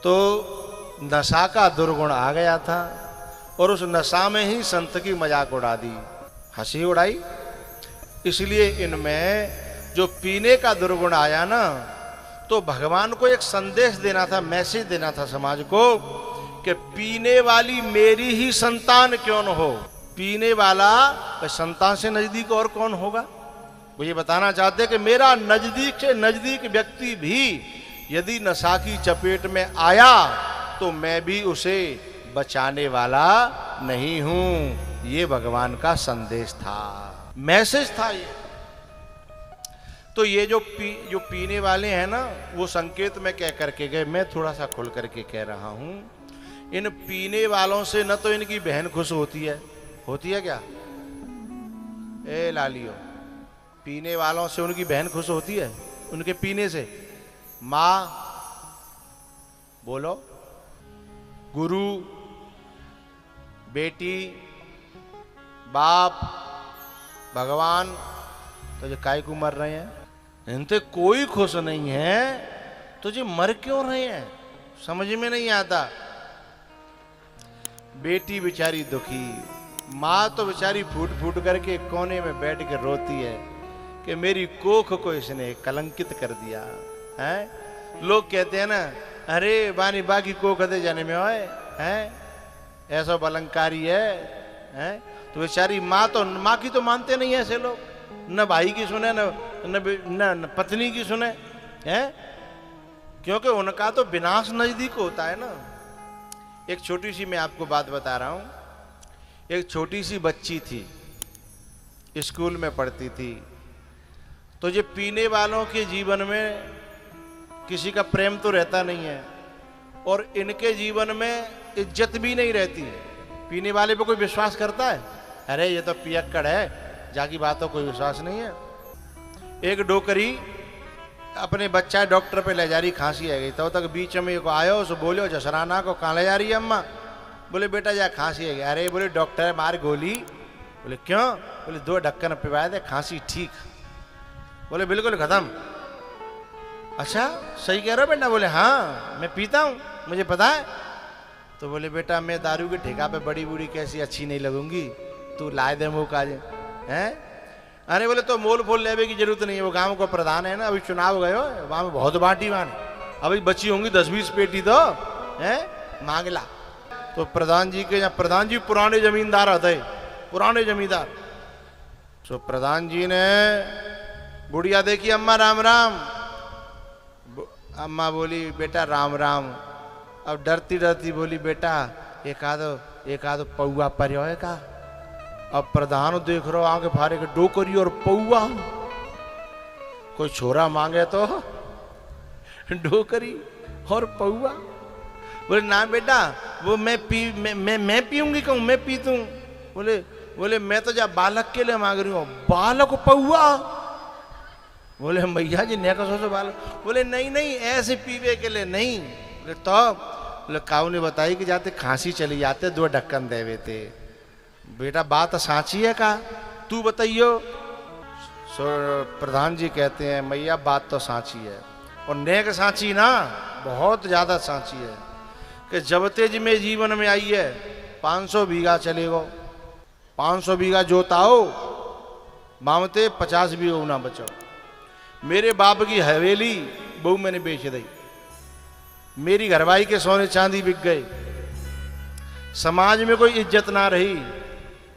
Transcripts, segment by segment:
तो नशा का दुर्गुण आ गया था और उस नशा में ही संत की मजाक उड़ा दी, हंसी उड़ाई। इसलिए इनमें जो पीने का दुर्गुण आया ना, तो भगवान को एक संदेश देना था, मैसेज देना था समाज को कि पीने वाली मेरी ही संतान क्यों न हो। पीने वाला संतान से नजदीक और कौन होगा। वो ये बताना चाहते कि मेरा नजदीक से नजदीक व्यक्ति भी यदि नशा की चपेट में आया तो मैं भी उसे बचाने वाला नहीं हूं। ये भगवान का संदेश था, मैसेज था ये। तो ये जो पीने वाले हैं ना, वो संकेत में कह करके गए, मैं थोड़ा सा खुल करके कह रहा हूं। इन पीने वालों से न तो इनकी बहन खुश होती है क्या? ए लालियो, पीने वालों से उनकी बहन खुश होती है? उनके पीने से माँ बोलो, गुरु, बेटी, बाप, भगवान, तो जो काय को मर रहे हैं, इनसे कोई खुश नहीं है तो जो मर क्यों रहे हैं समझ में नहीं आता। बेटी बेचारी दुखी, माँ तो बेचारी फूट फूट करके कोने में बैठ के रोती है कि मेरी कोख को इसने कलंकित कर दिया है। लोग कहते हैं ना, अरे बानी बाकी कोख दे जाने में होए है, ऐसा बलंकारी है? तो बेचारी माँ की तो मानते नहीं है ऐसे लोग, न भाई की सुने न पत्नी की सुने हैं, क्योंकि उनका तो विनाश नजदीक होता है ना। एक छोटी सी मैं आपको बात बता रहा हूं। एक छोटी सी बच्ची थी, स्कूल में पढ़ती थी। तो ये पीने वालों के जीवन में किसी का प्रेम तो रहता नहीं है और इनके जीवन में इज्जत भी नहीं रहती है। पीने वाले पे कोई विश्वास करता है? अरे ये तो पियक्कड़ है, जाकी बातों कोई विश्वास नहीं है। एक डोकरी अपने बच्चा डॉक्टर पे ले जा रही, खांसी आ गई, तो तक बीच में को आयो, उसे बोलो जसराना को कहाँ ले जा रही है अम्मा? बोले बेटा जा खांसी आ गई। अरे बोले डॉक्टर मार गोली। बोले क्यों? बोले 2 ढक्कन पिवाए थे, खांसी ठीक। बोले बिल्कुल खत्म। अच्छा सही कह रहे हो बेटा? बोले हाँ मैं पीता हूँ, मुझे पता है। तो बोले बेटा मैं दारू के ठेका पे बड़ी बूढ़ी कैसी अच्छी नहीं लगूंगी, तू लाए दे मुँह काजे हैं। अरे बोले तो मोल फोल लेवे की जरूरत नहीं है, वो गांव का प्रधान है ना, अभी चुनाव गए हो वहां में बहुत बाटी वान, अभी बची होंगी 10-20 पेटी तो है, मांग ला। तो प्रधान जी पुराने जमींदार होते, पुराने जमींदार। तो प्रधान जी ने बुढ़िया देखी, अम्मा राम राम। अम्मा बोली बेटा राम राम। अब डरती डरती बोली बेटा एक आधो पौआ पर है का? अब प्रधान देख रहो आगे फारे के डोकरी और पौआ, कोई छोरा मांगे तो डोकरी और पौआ। बोले ना बेटा वो मैं पीऊंगी, कहूँ मैं पीतूं। बोले मैं तो जा बालक के लिए मांग रही हूँ, बालक पौआ। बोले मैया जी ने कसो से बालक। बोले नहीं ऐसे पीवे के लिए नहीं। बोले तो बोले काऊ ने बताई कि जाते खांसी चली जाते 2 ढक्कन देवे थे। बेटा बात साची है का? तू बताइयो। सो प्रधान जी कहते हैं मैया बात तो साची है, और नेक साची ना, बहुत ज्यादा साची है कि जब तेज में जीवन में आई है 500 बीघा चलेगो, 500 बीघा जोताओ मामते 50 बीघा ना बचो। मेरे बाप की हवेली बहू मैंने बेच दी, मेरी घरवाई के सोने चांदी बिक गए, समाज में कोई इज्जत ना रही,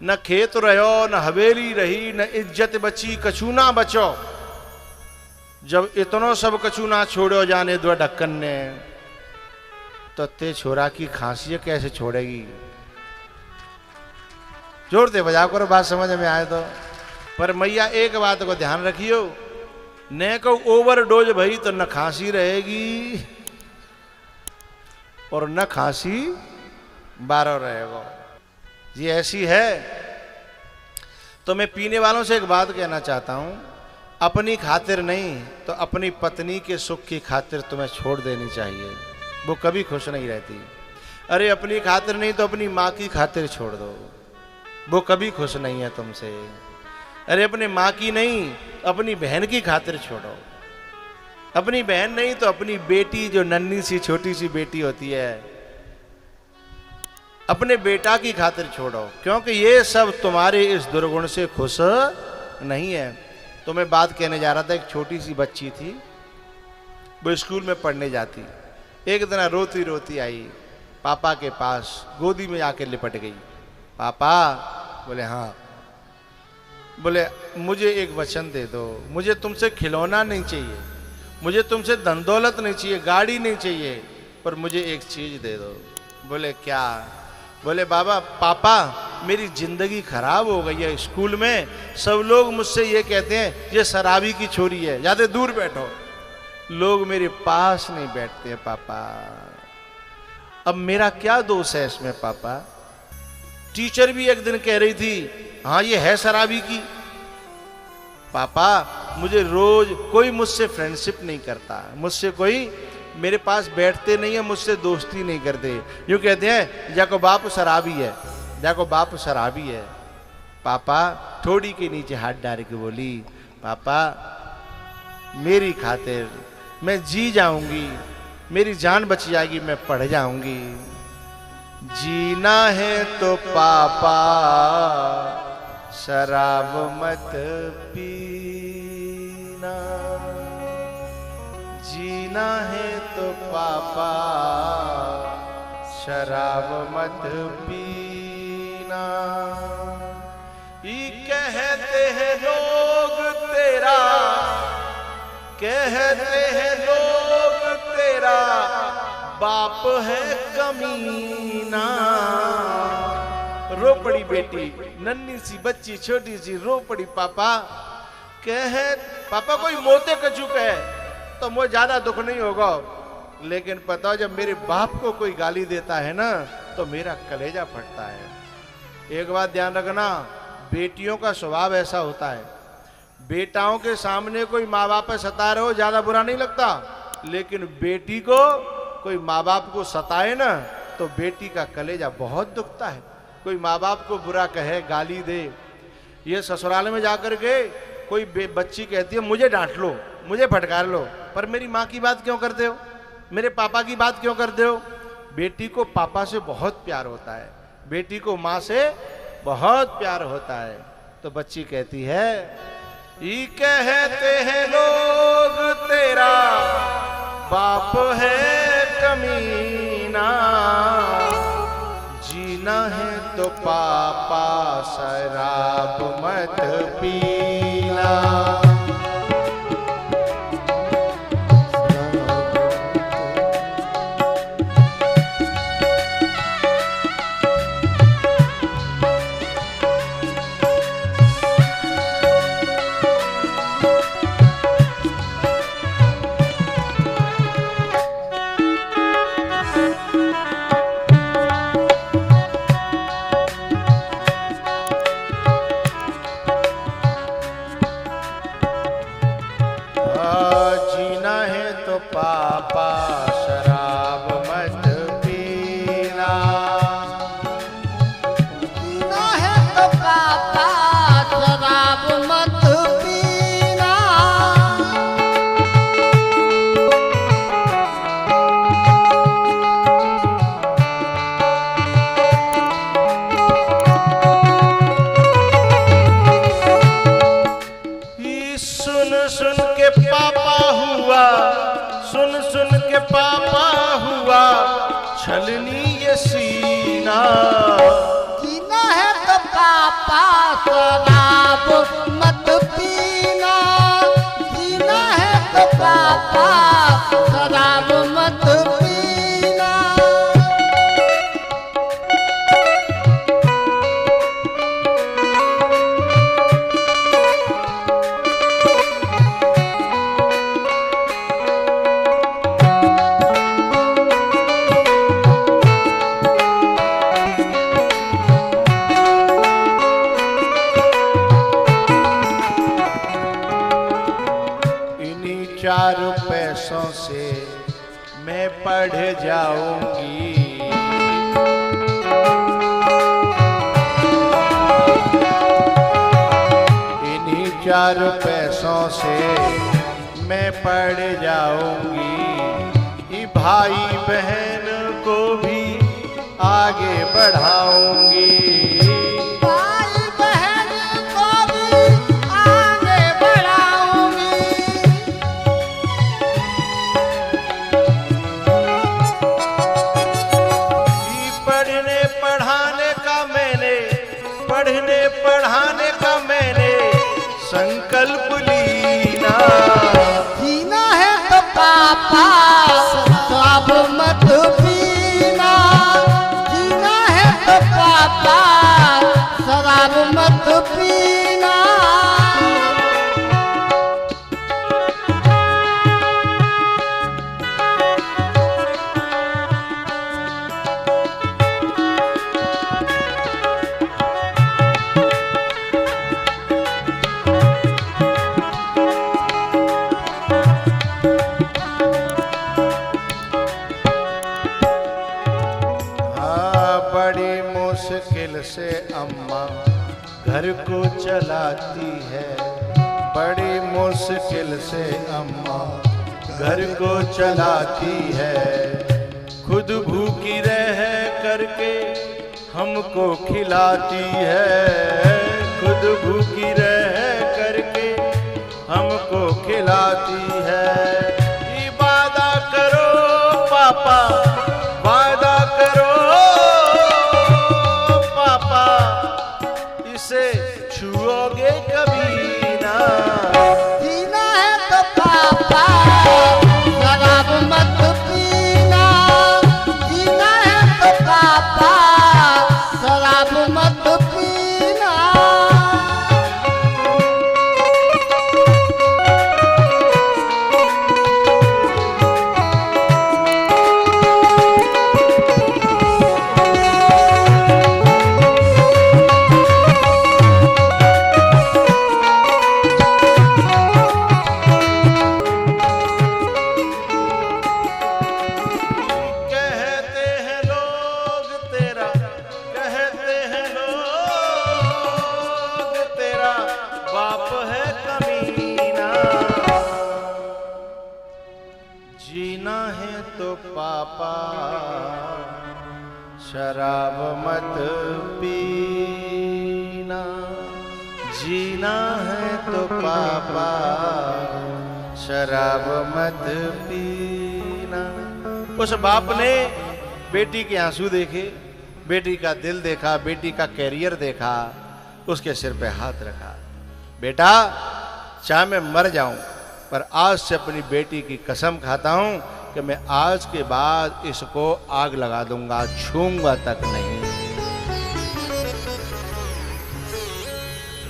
न खेत रहो न हवेली रही, न इज्जत बची, कछु ना बचो। जब इतनो सब कछु ना छोड़ो जाने 2 ढक्कन ने, तो ते छोरा की खांसी कैसे छोड़ेगी? जोर दे बजाओ करो, बात समझ में आए तो। पर मैया एक बात को ध्यान रखियो, ने को ओवरडोज भई तो न खांसी रहेगी और न खांसी 12 रहेगा। ये ऐसी है। तो मैं पीने वालों से एक बात कहना चाहता हूं, अपनी खातिर नहीं तो अपनी पत्नी के सुख की खातिर तुम्हें छोड़ देनी चाहिए, वो कभी खुश नहीं रहती। अरे अपनी खातिर नहीं तो अपनी माँ की खातिर छोड़ दो, वो कभी खुश नहीं है तुमसे। अरे अपने माँ की नहीं अपनी बहन की खातिर छोड़ो। अपनी बहन नहीं तो अपनी बेटी, जो नन्ही सी छोटी सी बेटी होती है, अपने बेटा की खातिर छोड़ो, क्योंकि ये सब तुम्हारे इस दुर्गुण से खुश नहीं है। तो मैं बात कहने जा रहा था, एक छोटी सी बच्ची थी, वो स्कूल में पढ़ने जाती। एक दिन रोती रोती आई पापा के पास, गोदी में आके लिपट गई। पापा, बोले हाँ। बोले मुझे एक वचन दे दो, मुझे तुमसे खिलौना नहीं चाहिए, मुझे तुमसे धन दौलत नहीं चाहिए, गाड़ी नहीं चाहिए, पर मुझे एक चीज दे दो। बोले क्या? बोले बाबा, पापा मेरी जिंदगी खराब हो गई है, स्कूल में सब लोग मुझसे ये कहते हैं ये शराबी की छोरी है, ज्यादा दूर बैठो, लोग मेरे पास नहीं बैठते हैं पापा, अब मेरा क्या दोष है इसमें पापा? टीचर भी एक दिन कह रही थी हाँ ये है शराबी की। पापा मुझे रोज कोई मुझसे फ्रेंडशिप नहीं करता, मुझसे कोई मेरे पास बैठते नहीं है, मुझसे दोस्ती नहीं करते, यूं कहते हैं जाको बाप शराबी है, जाको बाप शराबी है। पापा थोड़ी के नीचे हाथ डाल के बोली, पापा मेरी खातिर मैं जी जाऊंगी, मेरी जान बच जाएगी, मैं पढ़ जाऊंगी। जीना है तो पापा शराब मत पीना, जीना है तो पापा शराब मत पीना। ये कहते हैं लोग तेरा, कहते हैं लोग तेरा बाप है कमीना। रो पड़ी बेटी, नन्ही सी बच्ची छोटी सी रो पड़ी। पापा कहे पापा कोई मोते कचुक है तो मुझे ज्यादा दुख नहीं होगा, लेकिन पता हो जब मेरे बाप को कोई गाली देता है ना तो मेरा कलेजा फटता है। एक बात ध्यान रखना, बेटियों का स्वभाव ऐसा होता है, बेटाओं के सामने कोई माँ बाप सता रहे हो ज्यादा बुरा नहीं लगता, लेकिन बेटी को कोई माँ बाप को सताए ना तो बेटी का कलेजा बहुत दुखता है। कोई माँ बाप को बुरा कहे, गाली दे, ये ससुराल में जाकर के कोई बच्ची कहती है मुझे डांट लो, मुझे फटकार लो, पर मेरी माँ की बात क्यों करते हो, मेरे पापा की बात क्यों करते हो? बेटी को पापा से बहुत प्यार होता है, बेटी को माँ से बहुत प्यार होता है। तो बच्ची कहती है ये कहते हैं लोग तेरा बाप है कमीना, जीना है तो पापा शराब मत पीना। पापा शराब मत पीना, जीना है तो पापा शराब मत पीना। सुन सुन के पापा हुआ, सुन सुन के पापा हुआ छलनी ये सीना। जीना है तो पापा शराब मत पीना, जीना है तो पापा शराब मत पीना। चार पैसों से मैं पढ़ जाऊंगी, इन्हीं चार पैसों से मैं पड़ जाऊंगी, भाई बहन को भी आगे बढ़ाऊंगी, भाई बहन को भी आगे बढ़ाऊंगी। पढ़ने पढ़ाने का मैंने संकल्प लीना, जीना है तो पापा शराब मत पीना, जीना है तो पापा शराब मत पीना। बड़ी मुश्किल से अम्मा घर को चलाती है, बड़ी मुश्किल से अम्मा घर को चलाती है, खुद भूखी रह करके हमको खिलाती है, खुद भूखी रह करके हमको खिलाती है। ये वादा करो पापा, वादा करो छुओगे कभी ना, जीना है तो पापा शराब मत पीना, जीना है तो पापा शराब मत पीना। बाप है कमीना, जीना है तो पापा शराब मत पीना, जीना है तो पापा शराब मत पीना। उस बाप ने बेटी के आंसू देखे, बेटी का दिल देखा, बेटी का कैरियर देखा, उसके सिर पे हाथ रखा। बेटा, चाहे मैं मर जाऊं, पर आज से अपनी बेटी की कसम खाता हूं कि मैं आज के बाद इसको आग लगा दूंगा, छूंगा तक नहीं।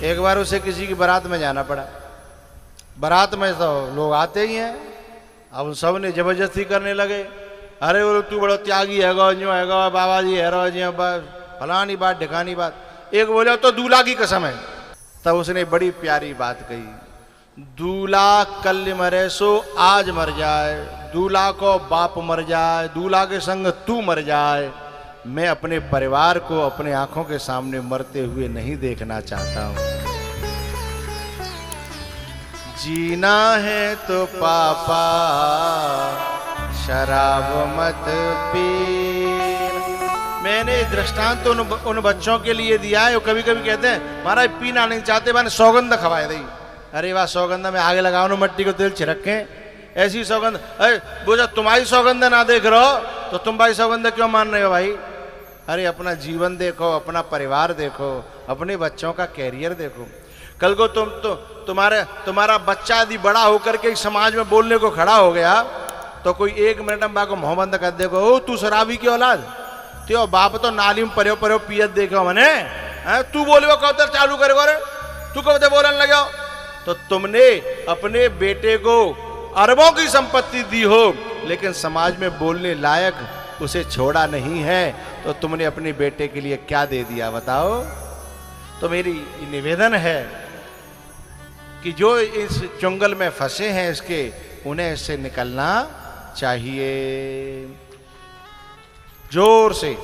एक बार उसे किसी की बारात में जाना पड़ा। बारात में तो लोग आते ही हैं, अब सब ने जबरदस्ती करने लगे। अरे वो तू बड़ा त्यागी है, जो है बाबा जी है जी, फलानी बात ढिकानी बात। एक बोले तो दूल्हा की कसम है। तब उसने बड़ी प्यारी बात कही, दूल्हा कल मरे सो आज मर जाए, दूल्हा को बाप मर जाए, दूल्हा के संग तू मर जाए, मैं अपने परिवार को अपने आंखों के सामने मरते हुए नहीं देखना चाहता हूं। जीना है तो पापा शराब मत पी। मैंने दृष्टांत तो उन बच्चों के लिए दिया है, वो कभी कभी कहते हैं महाराज पीना नहीं चाहते, मैंने सौगंध खवाए दी। अरे वाह, सौगंध में आगे लगाओ ना मट्टी को तेल छिड़के, ऐसी सौगंध। अरे बोझा तुम्हारी सौगंध ना देख रहे हो तो तुम भाई सौगंध क्यों मान रहे हो भाई? अरे अपना जीवन देखो, अपना परिवार देखो, अपने बच्चों का कैरियर देखो। कल को तुम्हारा बच्चा यदि बड़ा होकर के समाज में बोलने को खड़ा हो गया तो कोई एक मिनट में बाको मुंह बंद कर देगा, ओ तू शराबी की औलाद, त्यो बाप तो नाली में पर्यो पर्यो पियत देखो मैंने, तू बोले कब तक चालू करेगा रे, तू कब तक बोलने लगे? तो तुमने अपने बेटे को अरबों की संपत्ति दी हो लेकिन समाज में बोलने लायक उसे छोड़ा नहीं है, तो तुमने अपने बेटे के लिए क्या दे दिया बताओ? तो मेरी निवेदन है कि जो इस चुंगल में फंसे हैं इसके, उन्हें इससे निकलना चाहिए। जोर से